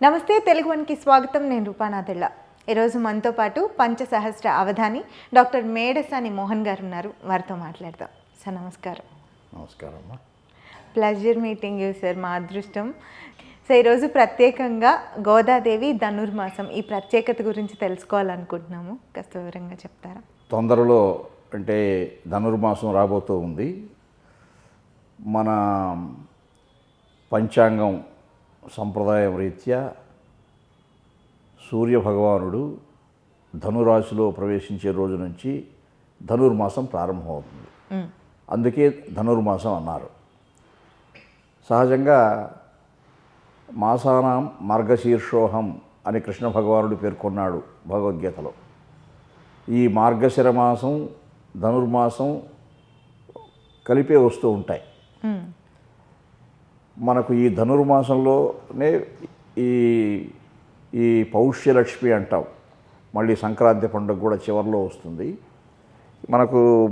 నమస్తే తెలుగు వన్కి స్వాగతం. నేను రూపానాథెళ్ళ. ఈరోజు మనతో పాటు పంచసహస్ర అవధాని డాక్టర్ మేడసాని మోహన్ గారు ఉన్నారు. వారితో మాట్లాడదాం. సార్ నమస్కారం. నమస్కారం అమ్మా. Pleasure meeting you sir. మా అదృష్టం. సో ఈరోజు ప్రత్యేకంగా గోదాదేవి ధనుర్మాసం ఈ ప్రత్యేకత గురించి తెలుసుకోవాలనుకుంటున్నాము. కాస్త వివరంగా చెప్తారా? తొందరలో అంటే ధనుర్మాసం రాబోతూ ఉంది. మన పంచాంగం సంప్రదాయం రీత్యా సూర్యభగవానుడు ధనురాశిలో ప్రవేశించే రోజు నుంచి ధనుర్మాసం ప్రారంభమవుతుంది. అందుకే ధనుర్మాసం అన్నారు. సహజంగా మాసానాం మార్గశీర్షోహం అని కృష్ణ భగవానుడు పేర్కొన్నాడు భగవద్గీతలో. ఈ మార్గశిర మాసం ధనుర్మాసం కలిపే వస్తూ ఉంటాయి. మనకు ఈ ధనుర్మాసంలోనే ఈ ఈ పౌష్యలక్ష్మి అంటాం. మళ్ళీ సంక్రాంతి పండుగ కూడా చివరిలో వస్తుంది.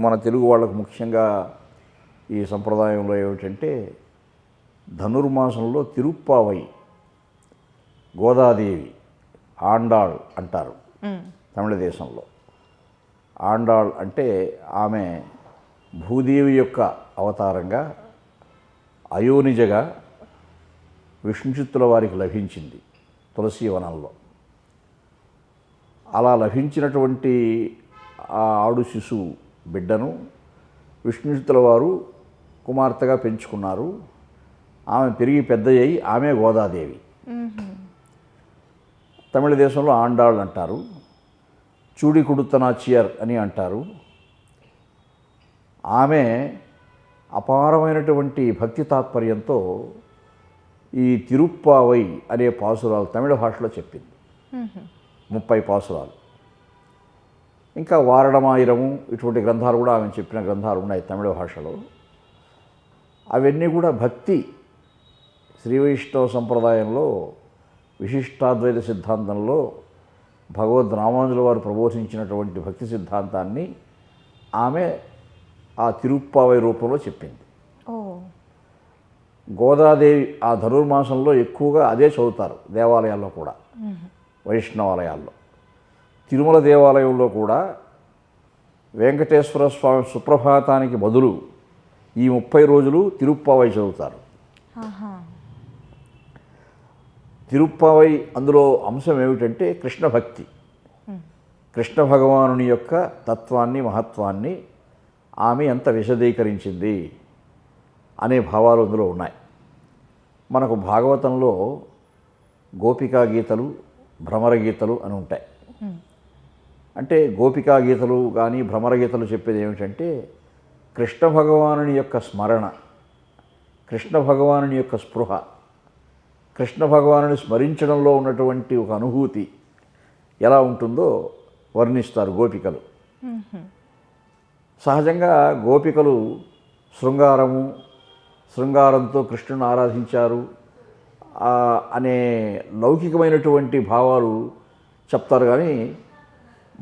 మన తెలుగు వాళ్ళకు ముఖ్యంగా ఈ సంప్రదాయంలో ఏమిటంటే ధనుర్మాసంలో తిరుప్పావై గోదాదేవి ఆండాళ్ అంటారు తమిళ దేశంలో. ఆండాళ్ అంటే ఆమె భూదేవి యొక్క అవతారంగా అయోనిజగా విష్ణుచిత్తుల వారికి లభించింది తులసీవనంలో. అలా లభించినటువంటి ఆ ఆడు శిశువు బిడ్డను విష్ణుచిత్తుల వారు కుమార్తెగా పెంచుకున్నారు. ఆమె పెరిగి పెద్దయ్యి ఆమె గోదాదేవి. తమిళ దేశంలో ఆండాళ్ అంటారు. చూడి కుడుతనాచియర్ అని అంటారు. ఆమె అపారమైనటువంటి భక్తి తాత్పర్యంతో ఈ తిరుప్పావై అనే పాసురాలు తమిళ భాషలో చెప్పింది. 30 పాసురాలు. ఇంకా వారణమాయిరము ఇటువంటి గ్రంథాలు కూడా ఆమె చెప్పిన గ్రంథాలు ఉన్నాయి తమిళ భాషలో. అవన్నీ కూడా భక్తి శ్రీ వైష్ణవ సంప్రదాయంలో విశిష్టాద్వైత సిద్ధాంతంలో భగవద్ రామానుజుల వారు ప్రబోధించినటువంటి భక్తి సిద్ధాంతాన్ని ఆమె ఆ తిరుప్పావై రూపంలో చెప్పింది. గోదాదేవి ఆ ధనుర్మాసంలో ఎక్కువగా అదే చదువుతారు దేవాలయాల్లో కూడా, వైష్ణవాలయాల్లో. తిరుమల దేవాలయంలో కూడా వెంకటేశ్వర స్వామి సుప్రభాతానికి బదులు ఈ 30 రోజులు తిరుప్పావై చదువుతారు. తిరుప్పావై అందులో అంశం ఏమిటంటే కృష్ణ భక్తి, కృష్ణ భగవానుని యొక్క తత్వాన్ని మహత్వాన్ని ఆమె ఎంత విశదీకరించింది అనే భావాలు అందులో ఉన్నాయి. మనకు భాగవతంలో గోపికా గీతలు, భ్రమర గీతలు అని ఉంటాయి. అంటే గోపికా గీతలు కానీ భ్రమర గీతలు చెప్పేది ఏమిటంటే కృష్ణ భగవానుని యొక్క స్మరణ, కృష్ణ భగవానుని యొక్క స్పృహ, కృష్ణ భగవానుని స్మరించడంలో ఉన్నటువంటి ఒక అనుభూతి ఎలా ఉంటుందో వర్ణిస్తారు గోపికలు. సహజంగా గోపికలు శృంగారంతో కృష్ణుని ఆరాధించారు అనే లౌకికమైనటువంటి భావాలు చెప్తారు. కానీ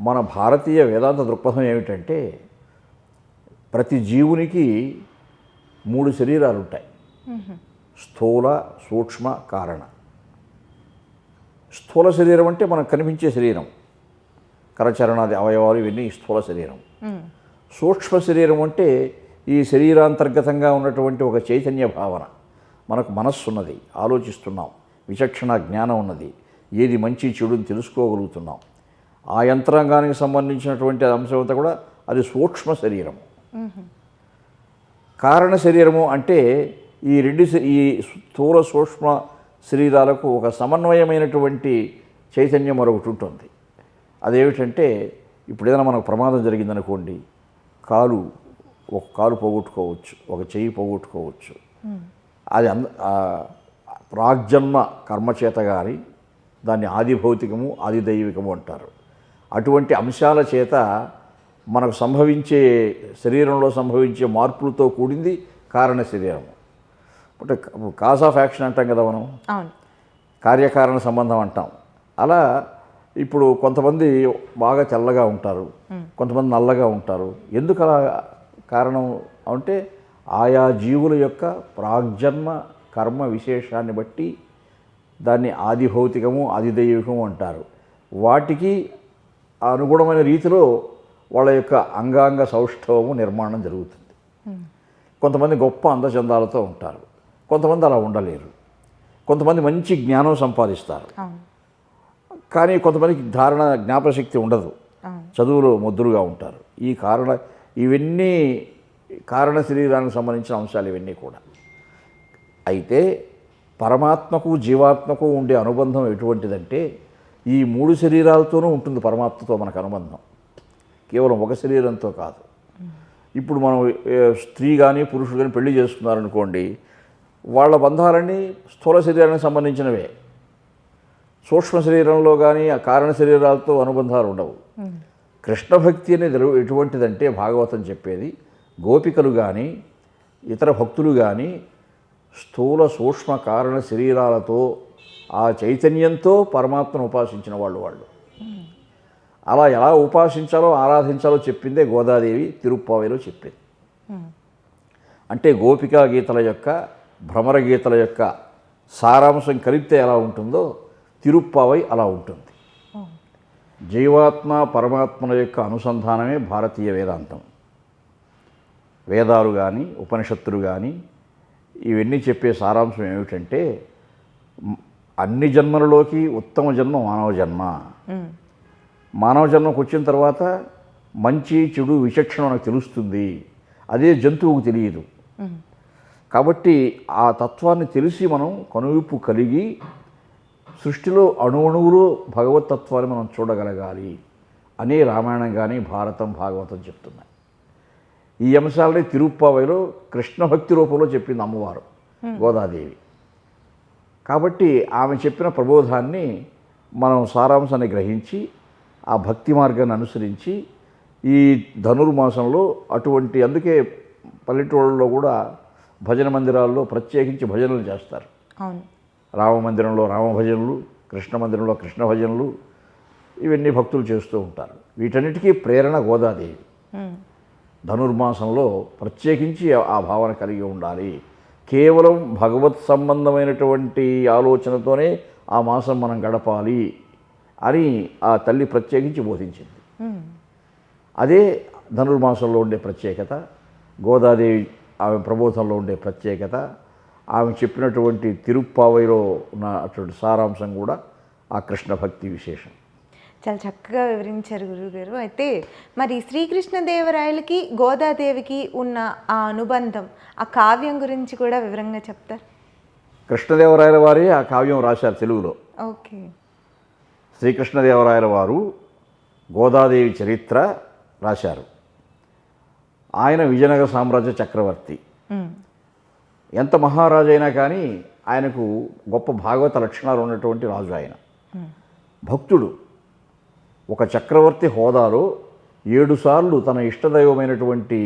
మన భారతీయ వేదాంత దృక్పథం ఏమిటంటే ప్రతి జీవునికి 3 శరీరాలు ఉంటాయి. స్థూల, సూక్ష్మ, కారణ. స్థూల శరీరం అంటే మనకు కనిపించే శరీరం, కరచరణాది అవయవాలు ఇవన్నీ స్థూల శరీరం. సూక్ష్మ శరీరం అంటే ఈ శరీరాంతర్గతంగా ఉన్నటువంటి ఒక చైతన్య భావన. మనకు మనస్సు ఉన్నది, ఆలోచిస్తున్నాం, విచక్షణ జ్ఞానం ఉన్నది, ఏది మంచి చెడుని తెలుసుకోగలుగుతున్నాం. ఆ యంత్రాంగానికి సంబంధించినటువంటి అంశం అంతా కూడా అది సూక్ష్మ శరీరము. కారణ శరీరము అంటే ఈ స్థూల సూక్ష్మ శరీరాలకు ఒక సమన్వయమైనటువంటి చైతన్యం మరొకటి ఉంటుంది. అదేమిటంటే ఇప్పుడు ఏదైనా మనకు ప్రమాదం జరిగిందనుకోండి, ఒక కాలు పోగొట్టుకోవచ్చు, ఒక చెయ్యి పోగొట్టుకోవచ్చు. అది ప్రాగ్జన్మ కర్మచేత కానీ దాన్ని ఆది భౌతికము ఆది దైవికము అంటారు. అటువంటి అంశాల చేత మనకు శరీరంలో సంభవించే మార్పులతో కూడింది కారణ శరీరము. అంటే కాజ్ ఆఫ్ యాక్షన్ అంటాం కదా మనం, కార్యకారణ సంబంధం అంటాం. అలా ఇప్పుడు కొంతమంది బాగా తెల్లగా ఉంటారు, కొంతమంది నల్లగా ఉంటారు. ఎందుకు అలా కారణం అంటే ఆయా జీవుల యొక్క ప్రాగ్జన్మ కర్మ విశేషాన్ని బట్టి దాన్ని ఆది భౌతికము ఆది దైవికము అంటారు. వాటికి అనుగుణమైన రీతిలో వాళ్ళ యొక్క అంగాంగ సౌష్ఠవము నిర్మాణం జరుగుతుంది. కొంతమంది గొప్ప అందచందాలతో ఉంటారు, కొంతమంది అలా ఉండలేరు. కొంతమంది మంచి జ్ఞానం సంపాదిస్తారు, కానీ కొంతమందికి జ్ఞాపశక్తి ఉండదు, చదువులో మొద్దులుగా ఉంటారు. ఇవన్నీ కారణ శరీరానికి సంబంధించిన అంశాలు ఇవన్నీ కూడా. అయితే పరమాత్మకు జీవాత్మకు ఉండే అనుబంధం ఎటువంటిదంటే ఈ 3 శరీరాలతోనూ ఉంటుంది పరమాత్మతో మనకు అనుబంధం, కేవలం ఒక శరీరంతో కాదు. ఇప్పుడు మనం స్త్రీ కానీ పురుషుడు కానీ పెళ్లి చేసుకున్నారనుకోండి, వాళ్ళ బంధాలన్నీ స్థూల శరీరానికి సంబంధించినవే. సూక్ష్మ శరీరంలో కానీ ఆ కారణ శరీరాలతో అనుబంధాలు ఉండవు. కృష్ణ భక్తి అనేది ఎటువంటిదంటే భాగవతం చెప్పేది, గోపికలు కానీ ఇతర భక్తులు కానీ స్థూల సూక్ష్మ కారణ శరీరాలతో ఆ చైతన్యంతో పరమాత్మను ఉపాసించిన వాళ్ళు. అలా ఎలా ఉపాసించాలో ఆరాధించాలో చెప్పిందే గోదాదేవి తిరుప్పావైలో చెప్పింది. అంటే గోపికా గీతల యొక్క భ్రమర గీతల యొక్క సారాంశం కలిపితే ఎలా ఉంటుందో తిరుప్పావై అలా ఉంటుంది. జీవాత్మ పరమాత్మల యొక్క అనుసంధానమే భారతీయ వేదాంతం. వేదాలు కానీ ఉపనిషత్తులు కానీ ఇవన్నీ చెప్పే సారాంశం ఏమిటంటే అన్ని జన్మలలోకి ఉత్తమ జన్మ మానవ జన్మ. మానవ జన్మకు వచ్చిన తర్వాత మంచి చెడు విచక్షణ మనకు తెలుస్తుంది, అదే జంతువుకు తెలియదు. కాబట్టి ఆ తత్వాన్ని తెలిసి మనం కనువిప్పు కలిగి సృష్టిలో అణువులో భగవతత్వాన్ని మనం చూడగలగాలి అనే రామాయణం కానీ భారతం భాగవతం చెప్తున్నాయి. ఈ అంశాలని తిరుప్పావైలో కృష్ణ భక్తి రూపంలో చెప్పింది అమ్మవారు గోదాదేవి. కాబట్టి ఆమె చెప్పిన ప్రబోధాన్ని మనం సారాంశాన్ని గ్రహించి ఆ భక్తి మార్గాన్ని అనుసరించి ఈ ధనుర్మాసంలో అందుకే పల్లెటూళ్ళలో కూడా భజన మందిరాల్లో ప్రత్యేకించి భజనలు చేస్తారు. రామ మందిరంలో రామ భజనలు, కృష్ణ మందిరంలో కృష్ణ భజనలు, ఇవన్నీ భక్తులు చేస్తూ ఉంటారు. వీటన్నిటికీ ప్రేరణ గోదాదేవి. ధనుర్మాసంలో ప్రత్యేకించి ఆ భావన కలిగి ఉండాలి. కేవలం భగవత్ సంబంధమైనటువంటి ఆలోచనతోనే ఆ మాసం మనం గడపాలి అని ఆ తల్లి ప్రత్యేకించి బోధించింది. అదే ధనుర్మాసంలో ఉండే ప్రత్యేకత, గోదాదేవి ఆమె ప్రబోధంలో ఉండే ప్రత్యేకత, ఆమె చెప్పినటువంటి తిరుప్పావైలో ఉన్నటువంటి సారాంశం కూడా ఆ కృష్ణ భక్తి విశేషం. చాలా చక్కగా వివరించారు గురువుగారు. అయితే మరి శ్రీకృష్ణదేవరాయలకి గోదాదేవికి ఉన్న ఆ అనుబంధం, ఆ కావ్యం గురించి కూడా వివరంగా చెప్తారు. కృష్ణదేవరాయల వారే ఆ కావ్యం రాశారు తెలుగులో. ఓకే. శ్రీకృష్ణదేవరాయల వారు గోదాదేవి చరిత్ర రాశారు. ఆయన విజయనగర సామ్రాజ్య చక్రవర్తి. ఎంత మహారాజు అయినా కానీ ఆయనకు గొప్ప భాగవత లక్షణాలు ఉన్నటువంటి రాజు. ఆయన భక్తుడు. ఒక చక్రవర్తి హోదాలో 7 సార్లు తన ఇష్టదైవమైనటువంటి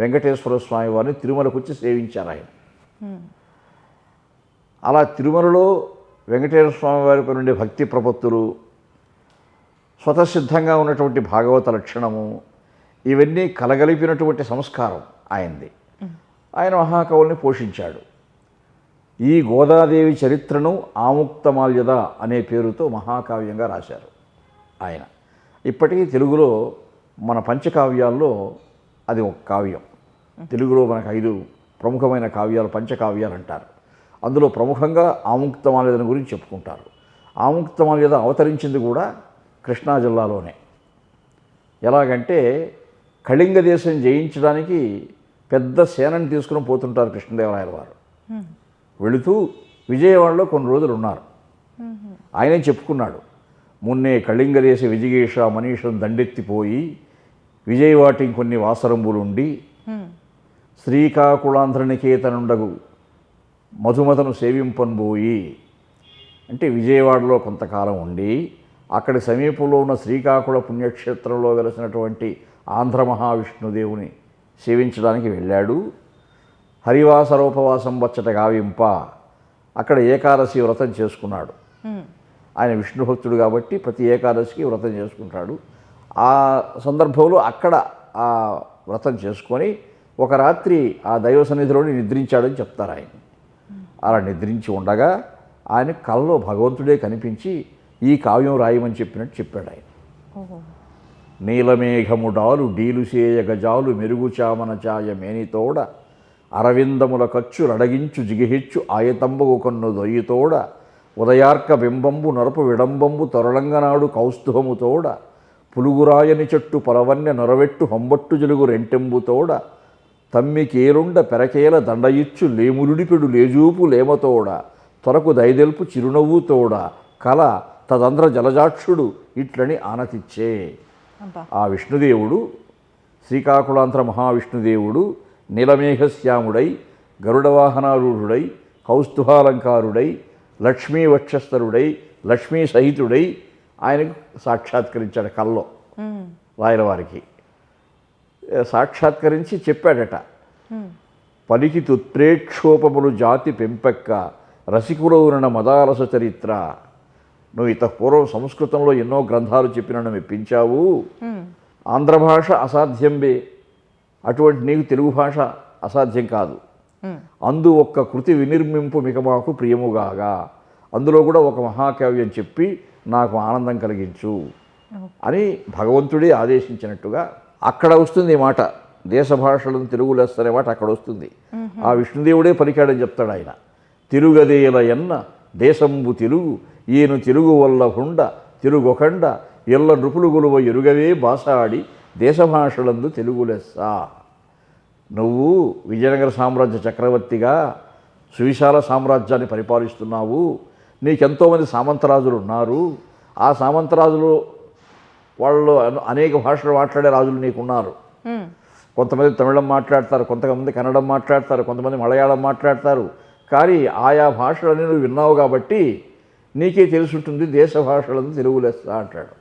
వెంకటేశ్వర స్వామి వారిని తిరుమలకు వచ్చి సేవించారు ఆయన. అలా తిరుమలలో వెంకటేశ్వర స్వామి వారిపై ఉండే భక్తి ప్రపత్తులు, స్వతసిద్ధంగా ఉన్నటువంటి భాగవత లక్షణము, ఇవన్నీ కలగలిపినటువంటి సంస్కారం ఆయనది. ఆయన మహాకవుల్ని పోషించాడు. ఈ గోదాదేవి చరిత్రను ఆముక్తమాల్యద అనే పేరుతో మహాకావ్యంగా రాశారు ఆయన. ఇప్పటికీ తెలుగులో మన పంచకావ్యాల్లో అది ఒక కావ్యం. తెలుగులో మనకు 5 ప్రముఖమైన కావ్యాలు పంచకావ్యాలు అంటారు. అందులో ప్రముఖంగా ఆముక్తమాల్యదని గురించి చెప్పుకుంటారు. ఆముక్తమాల్యద అవతరించింది కూడా కృష్ణా జిల్లాలోనే. ఎలాగంటే కళింగ దేశం జయించడానికి పెద్ద సేనని తీసుకుని పోతుంటారు కృష్ణదేవరాయల వారు. వెళుతూ విజయవాడలో కొన్ని రోజులు ఉన్నారు. ఆయనే చెప్పుకున్నాడు, మున్నే కళింగ దేశ విజయేష మనీషం దండెత్తిపోయి విజయవాటి కొన్ని వాసరంబులుండి శ్రీకాకుళాంధ్రనికేతనుండగు మధుమతను సేవింపన్బోయి. అంటే విజయవాడలో కొంతకాలం ఉండి అక్కడి సమీపంలో ఉన్న శ్రీకాకుళ పుణ్యక్షేత్రంలో వెలసినటువంటి ఆంధ్ర మహావిష్ణుదేవుని సేవించడానికి వెళ్ళాడు. హరివాసరోపవాసం వచ్చట గావింప అక్కడ ఏకాదశి వ్రతం చేసుకున్నాడు. ఆయన విష్ణు భక్తుడు కాబట్టి ప్రతి ఏకాదశికి వ్రతం చేసుకుంటాడు. ఆ సందర్భంలో అక్కడ ఆ వ్రతం చేసుకొని ఒక రాత్రి ఆ దైవ సన్నిధిలోని నిద్రించాడని చెప్తారు ఆయన. అలా నిద్రించి ఉండగా ఆయన కలలో భగవంతుడే కనిపించి ఈ కావ్యం రాయమని చెప్పినట్టు చెప్పాడు ఆయన. ఓహో. నీలమేఘముడాలు డీలుసేయ గజాలు మెరుగుచామన ఛాయ మేనితోడ అరవిందముల ఖర్చు రడగించు జిగిహిచ్చు ఆయతంబగు కన్ను దొయ్యితోడ ఉదయార్క బింబంబు నరపు విడంబంబు తొరళంగనాడు కౌస్తుభముతోడ పులుగురాయని చెట్టు పరవన్య నొరవెట్టు హొంబట్టు జలుగు రెంటెంబుతోడ తమ్మికేరుండ పెరకేల దండయిచ్చు లేములుడిపెడు లేజూపు లేమతోడ త్వరకు దయదెల్పు చిరునవ్వుతోడ కల తదంధ్ర జలజాక్షుడు ఇట్లని ఆనతిచ్చే. అబ్బా. ఆ విష్ణుదేవుడు శ్రీకాకుళాంధ్ర మహావిష్ణుదేవుడు నీలమేఘశ్యాముడై గరుడవాహనారూఢుడై కౌస్తుభాలంకారుడై లక్ష్మీ వక్షస్థరుడై లక్ష్మీ సహితుడై ఆయనకు సాక్షాత్కరించాడు కల్లో రాయలవారికి. సాక్షాత్కరించి చెప్పాడట, పలికి తుత్ప్రేక్షోపములు జాతి పెంపెక్క రసికులవున మదారస చరిత్ర. నువ్వు ఇంత పూర్వం సంస్కృతంలో ఎన్నో గ్రంథాలు చెప్పి నన్ను మెప్పించావు. ఆంధ్ర భాష అసాధ్యంబే, అటువంటి నీకు తెలుగు భాష అసాధ్యం కాదు. అందు ఒక్క కృతి వినిర్మింపు మిక మాకు ప్రియముగాగా, అందులో కూడా ఒక మహాకావ్యం చెప్పి నాకు ఆనందం కలిగించు అని భగవంతుడే ఆదేశించినట్టుగా అక్కడ వస్తుంది ఈ మాట. దేశ భాషలను తెలుగు లెస్సనే మాట అక్కడ వస్తుంది. ఆ విష్ణుదేవుడే పలికాడని చెప్తాడు ఆయన. తిరుగదేల ఎన్న దేశంబు తెలుగు ఈయను తెలుగు వల్ల హుండ తెలుగొకండ ఎల్ల నృపులు గొలువ ఎరుగవే బాసాడి దేశ భాషలందు తెలుగు లెస్స. నువ్వు విజయనగర సామ్రాజ్య చక్రవర్తిగా సువిశాల సామ్రాజ్యాన్ని పరిపాలిస్తున్నావు. నీకెంతోమంది సామంతరాజులు ఉన్నారు. ఆ సామంతరాజులు వాళ్ళు అనేక భాషలు మాట్లాడే రాజులు నీకున్నారు. కొంతమంది తమిళం మాట్లాడతారు, కొంతమంది కన్నడం మాట్లాడతారు, కొంతమంది మలయాళం మాట్లాడతారు. కానీ ఆయా భాషలని నువ్వు విన్నావు కాబట్టి నీకే తెలుసుంటుంది దేశ భాషలను తెలుగు లెస్స అంటాడు.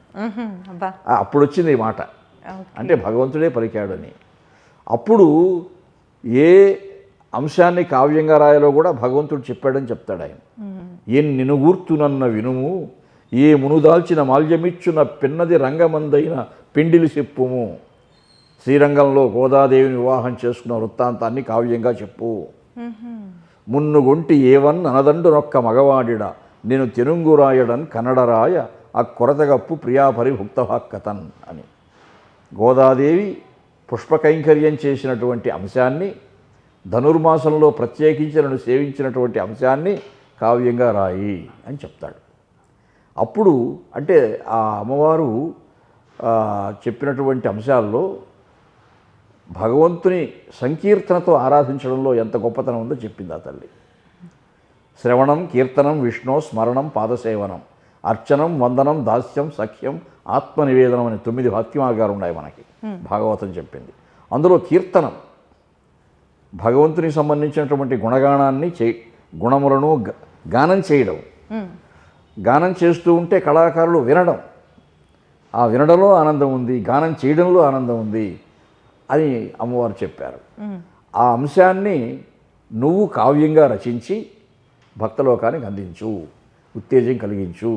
అప్పుడు వచ్చింది ఈ మాట, అంటే భగవంతుడే పలికాడని. అప్పుడు ఏ అంశాన్ని కావ్యంగా రాయాలో కూడా భగవంతుడు చెప్పాడని చెప్తాడు ఆయన. నినుగూర్తునన్న వినుము ఏ మునుదాల్చిన మాల్యమిచ్చున పిన్నది రంగమందైన పిండిలి చెప్పుము. శ్రీరంగంలో గోదాదేవిని వివాహం చేసుకున్న వృత్తాంతాన్ని కావ్యంగా చెప్పు. మున్నుగొంటి ఏవన్ అనదండు నొక్క మగవాడిడ నేను తెనుంగురాయడన్ కన్నడరాయ ఆ కొరతగప్పు ప్రియాపరిభుక్తవాక్కతన్ అని. గోదాదేవి పుష్పకైంకర్యం చేసినటువంటి అంశాన్ని, ధనుర్మాసంలో ప్రత్యేకించి నన్ను సేవించినటువంటి అంశాన్ని కావ్యంగా రాయి అని చెప్తాడు. అప్పుడు అంటే ఆ అమ్మవారు చెప్పినటువంటి అంశాల్లో భగవంతుని సంకీర్తనతో ఆరాధించడంలో ఎంత గొప్పతనం ఉందో చెప్పింది ఆ తల్లి. శ్రవణం కీర్తనం విష్ణు స్మరణం పాదసేవనం అర్చనం వందనం దాస్యం సఖ్యం ఆత్మనివేదనం అనే 9 వాక్యమార్గాలు ఉన్నాయి మనకి. భాగవతం చెప్పింది. అందులో కీర్తనం భగవంతునికి సంబంధించినటువంటి గుణగానాన్ని గుణములను గానం చేయడం, గానం చేస్తూ ఉంటే కళాకారులు వినడం, ఆ వినడంలో ఆనందం ఉంది, గానం చేయడంలో ఆనందం ఉంది అని అమ్మవారు చెప్పారు. ఆ అంశాన్ని నువ్వు కావ్యంగా రచించి భక్తలోకానికి అందించు, ఉత్తేజం కలిగించు.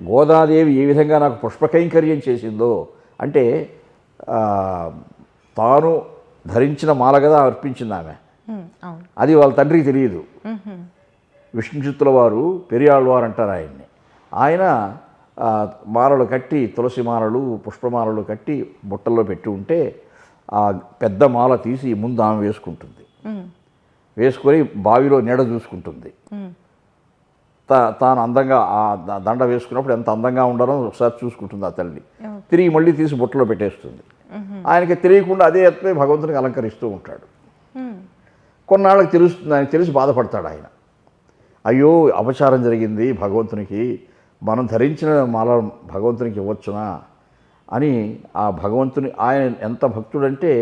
గోదాదేవి ఏ విధంగా నాకు పుష్పకైంకర్యం చేసిందో, అంటే తాను ధరించిన మాల కదా అర్పించింది ఆమె, అది వాళ్ళ తండ్రికి తెలియదు. విష్ణుచిత్తుల వారు పెరియాళ్వారు అంటారు ఆయన్ని. ఆయన మాలలు కట్టి, తులసి మాలలు పుష్పమాలలు కట్టి బుట్టల్లో పెట్టి ఉంటే ఆ పెద్ద మాల తీసి ముందు ఆమె వేసుకుంటుంది, వేసుకొని బావిలో నీడ చూసుకుంటుంది. తాను అందంగా ఆ దండ వేసుకున్నప్పుడు ఎంత అందంగా ఉండాలో ఒకసారి చూసుకుంటుంది ఆ తల్లి. తిరిగి మళ్ళీ తీసి బుట్టలో పెట్టేస్తుంది. ఆయనకి తెలియకుండా అదే ఎత్తుపై భగవంతునికి అలంకరిస్తూ ఉంటాడు. కొన్నాళ్ళకి తెలుస్తుంది, ఆయన తెలిసి బాధపడతాడు ఆయన. అయ్యో అపచారం జరిగింది భగవంతునికి, మనం ధరించిన మాల భగవంతునికి ఇవ్వచ్చునా అని ఆ భగవంతుని, ఆయన ఎంత భక్తుడంటే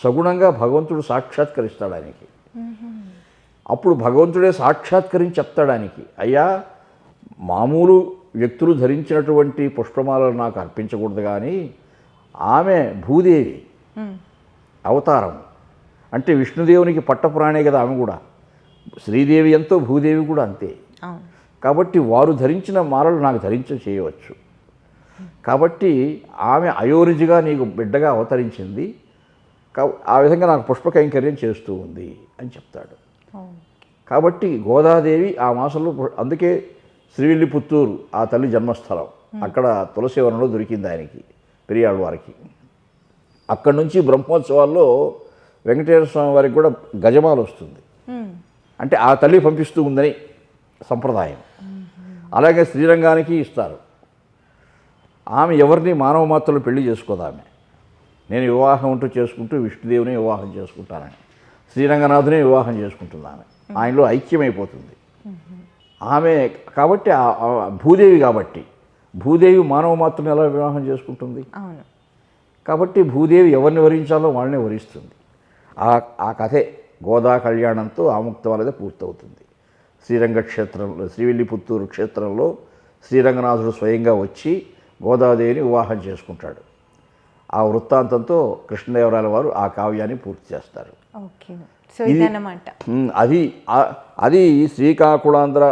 సగుణంగా భగవంతుడు సాక్షాత్కరిస్తాడు ఆయనకి. అప్పుడు భగవంతుడే సాక్షాత్కరించి చెప్తాడు ఆయనకి, అయ్యా మామూలు వ్యక్తులు ధరించినటువంటి పుష్పమాలను నాకు అర్పించకూడదు, కానీ ఆమె భూదేవి అవతారం, అంటే విష్ణుదేవునికి పట్టపురాణే కదా ఆమె కూడా. శ్రీదేవి ఎంతో భూదేవి కూడా అంతే. కాబట్టి వారు ధరించిన మాలలు నాకు చేయవచ్చు. కాబట్టి ఆమె అయోనిజిగా నీకు బిడ్డగా అవతరించింది, ఆ విధంగా నాకు పుష్పకైంకర్యం చేస్తూ ఉంది అని చెప్తాడు. కాబట్టి గోదాదేవి ఆ మాసంలో అందుకే శ్రీవిల్లిపుత్తూరు ఆ తల్లి జన్మస్థలం. అక్కడ తులసివనంలో దొరికింది ఆయనకి, పెరియాళ్ళవారికి. అక్కడి నుంచి బ్రహ్మోత్సవాల్లో వెంకటేశ్వర స్వామి వారికి కూడా గజమాల వస్తుంది. అంటే ఆ తల్లి పంపిస్తూ ఉందని సంప్రదాయం. అలాగే శ్రీరంగానికి ఇస్తారు. ఆమె ఎవరిని మానవ మాత్రలు పెళ్లి చేసుకోదు. ఆమె నేను వివాహం అంటూ చేసుకుంటూ విష్ణుదేవుని వివాహం చేసుకుంటానని, శ్రీరంగనాథుని వివాహం చేసుకుంటుంది. ఆయనలో ఐక్యమైపోతుంది ఆమె. కాబట్టి భూదేవి, కాబట్టి భూదేవి మానవ మాత్రం ఎలా వివాహం చేసుకుంటుంది? కాబట్టి భూదేవి ఎవరిని వరించాలో వాళ్ళనే వరిస్తుంది. ఆ కథే గోదా కళ్యాణంతో ఆముక్తం అనేది పూర్తవుతుంది. శ్రీరంగ క్షేత్రంలో, శ్రీవిల్లిపుత్తూరు క్షేత్రంలో శ్రీరంగనాథుడు స్వయంగా వచ్చి గోదాదేవిని వివాహం చేసుకుంటాడు. ఆ వృత్తాంతంతో కృష్ణదేవరాయల వారు ఆ కావ్యాన్ని పూర్తి చేస్తారు. అది శ్రీకాకుళాంధ్ర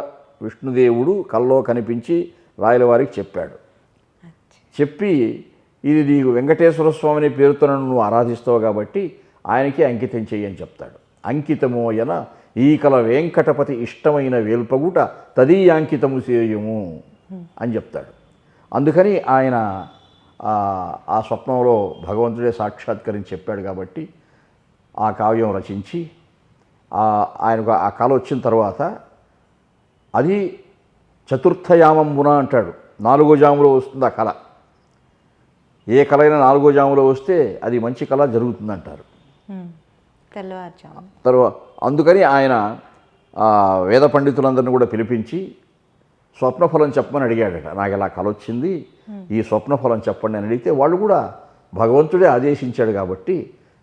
విష్ణుదేవుడు కల్లో కనిపించి రాయలవారికి చెప్పాడు. చెప్పి ఇది నీకు వెంకటేశ్వర స్వామిని పేరుతో నువ్వు ఆరాధిస్తావు కాబట్టి ఆయనకి అంకితం చెయ్యని చెప్తాడు. అంకితమోయన ఈకల వెంకటపతి ఇష్టమైన వేల్పగుట తదీయాంకితము చేయము అని చెప్తాడు. అందుకని ఆయన ఆ స్వప్నంలో భగవంతుడే సాక్షాత్కరించి చెప్పాడు కాబట్టి ఆ కావ్యం రచించి ఆయనకు ఆ కళ వచ్చిన తర్వాత అది చతుర్థయామంబున అంటాడు. 4వ జాములో వస్తుంది ఆ కళ. ఏ కళ అయినా 4వ జాములో వస్తే అది మంచి కళ జరుగుతుందంటారు. తర్వాత అందుకని ఆయన వేద పండితులందరినీ కూడా పిలిపించి స్వప్నఫలం చెప్పమని అడిగాడట. నాకు ఇలా కళ వచ్చింది, ఈ స్వప్నఫలం చెప్పండి అని అడిగితే వాళ్ళు కూడా భగవంతుడే ఆదేశించాడు కాబట్టి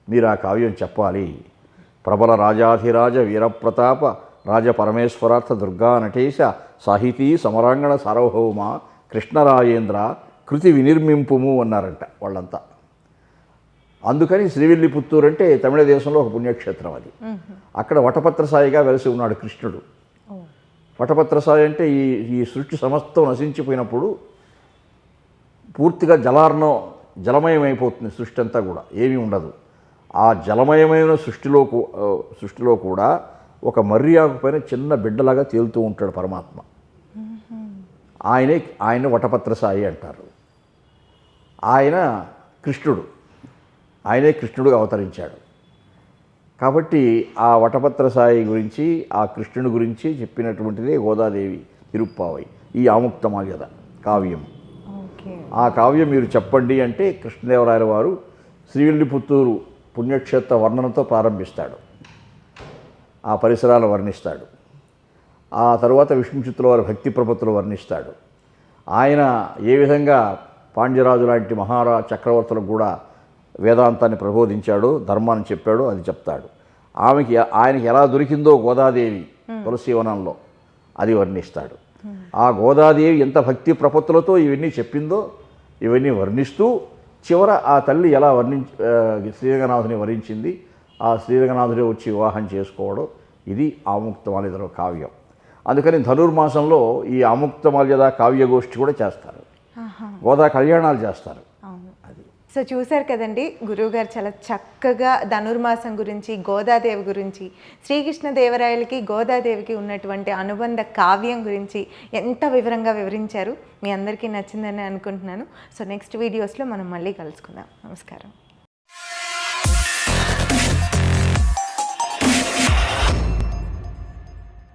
మీరు ఆ కావ్యం చెప్పాలి. ప్రబల రాజాధిరాజ వీరప్రతాప రాజ పరమేశ్వరార్థ దుర్గా నటేశ సాహితీ సమరాంగణ సార్వభౌమ కృష్ణరాయేంద్ర కృతి వినిర్మింపుము అన్నారంట వాళ్ళంతా. అందుకని శ్రీవిల్లిపుత్తూరు అంటే తమిళ దేశంలో ఒక పుణ్యక్షేత్రం. అది అక్కడ వటపత్రసాయిగా వెలిసి ఉన్నాడు కృష్ణుడు. వటపత్రసాయి అంటే ఈ సృష్టి సమస్తం నశించిపోయినప్పుడు పూర్తిగా జలమయమైపోతుంది సృష్టి అంతా కూడా, ఏమీ ఉండదు. ఆ జలమయమైన సృష్టిలో కూడా ఒక మర్రి ఆకు పైన చిన్న బిడ్డలాగా తేలుతూ ఉంటాడు పరమాత్మ. ఆయన వటపత్రసాయి అంటారు. ఆయన కృష్ణుడు, ఆయనే కృష్ణుడుగా అవతరించాడు. కాబట్టి ఆ వటపత్రసాయి గురించి, ఆ కృష్ణుడి గురించి చెప్పినటువంటిదే గోదాదేవి తిరుప్పావై, ఈ ఆముక్తమాల్యద కావ్యం. ఆ కావ్యం మీరు చెప్పండి అంటే కృష్ణదేవరాయల వారు శ్రీవిల్లిపుత్తూరు పుణ్యక్షేత్ర వర్ణనతో ప్రారంభిస్తాడు. ఆ పరిసరాలు వర్ణిస్తాడు. ఆ తర్వాత విష్ణుచిత్తుల వారి భక్తి ప్రపత్తులు వర్ణిస్తాడు. ఆయన ఏ విధంగా పాండ్యరాజు లాంటి చక్రవర్తులకు కూడా వేదాంతాన్ని ప్రబోధించాడో, ధర్మాన్ని చెప్పాడో అది చెప్తాడు. ఆయనకి ఎలా దొరికిందో గోదాదేవి తులసీవనంలో అది వర్ణిస్తాడు. ఆ గోదాదేవి ఎంత భక్తి ప్రపత్తులతో ఇవన్నీ చెప్పిందో ఇవన్నీ వర్ణిస్తూ చివర ఆ తల్లి ఎలా శ్రీరంగనాథుని వరించింది, ఆ శ్రీరంగనాథుడే వచ్చి వివాహం చేసుకోవడం, ఇది ఆముక్తమాల్యదలో కావ్యం. అందుకని ధనుర్మాసంలో ఈ ఆముక్తమాల్యద కావ్యగోష్ఠి కూడా చేస్తారు, గోదా కళ్యాణాలు చేస్తారు. అది సో చూశారు కదండి, గురువుగారు చాలా చక్కగా ధనుర్మాసం గురించి, గోదాదేవి గురించి, శ్రీకృష్ణదేవరాయలకి గోదాదేవికి ఉన్నటువంటి అనుబంధ కావ్యం గురించి ఎంత వివరంగా వివరించారు. మీ అందరికీ నచ్చిందని అనుకుంటున్నాను. సో నెక్స్ట్ వీడియోస్లో మనం మళ్ళీ కలుసుకుందాం. నమస్కారం.